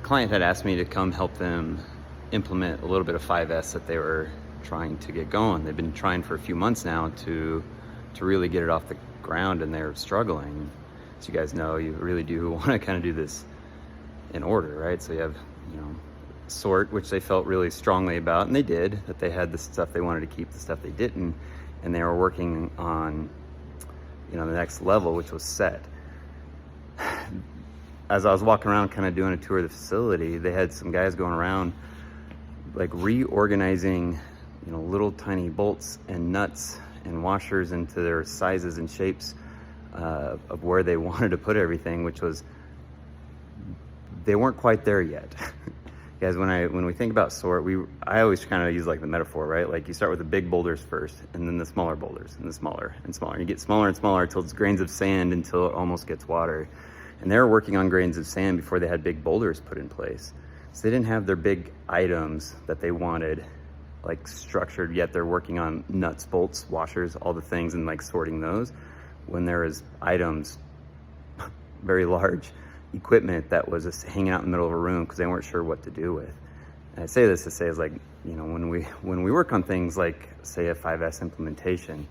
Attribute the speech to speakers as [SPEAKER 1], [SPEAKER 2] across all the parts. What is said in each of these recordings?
[SPEAKER 1] client had asked me to come help them implement a little bit of 5S that they were trying to get going. They've been trying for a few months now to really get it off the ground, and they're struggling. As you guys know, you really do want to kind of do this in order, right? So you have, sort, which they felt really strongly about, and they did, that they had the stuff they wanted to keep, the stuff they didn't, and they were working on, the next level, which was set. As I was walking around kind of doing a tour of the facility, they had some guys going around like reorganizing, little tiny bolts and nuts and washers into their sizes and shapes of where they wanted to put everything, which was, they weren't quite there yet. Guys, when we think about sort, I always kind of use like the metaphor, right? Like you start with the big boulders first, and then the smaller boulders, and the smaller and smaller. You get smaller and smaller until it's grains of sand, until it almost gets water. And they were working on grains of sand before they had big boulders put in place. So they didn't have their big items that they wanted, like structured yet. They're working on nuts, bolts, washers, all the things, and like sorting those. When there is items, very large equipment that was just hanging out in the middle of a room because they weren't sure what to do with. And I say this to say is like, when we work on things like, say, a 5S implementation,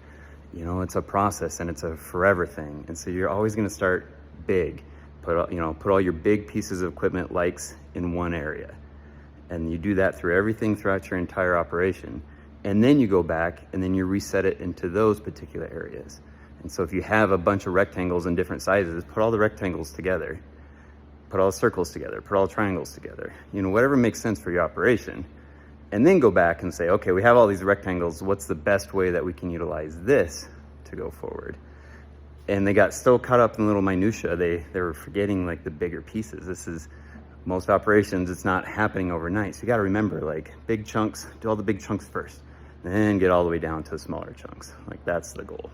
[SPEAKER 1] it's a process and it's a forever thing. And so you're always going to start big. Put all your big pieces of equipment likes in one area. And you do that through everything throughout your entire operation. And then you go back and then you reset it into those particular areas. And so if you have a bunch of rectangles in different sizes, put all the rectangles together. Put all the circles together, put all the triangles together, whatever makes sense for your operation. And then go back and say, okay, we have all these rectangles. What's the best way that we can utilize this to go forward? And they got so caught up in little minutia, they were forgetting like the bigger pieces. This is most operations, it's not happening overnight. So you got to remember, like, big chunks, do all the big chunks first, then get all the way down to the smaller chunks. Like, that's the goal.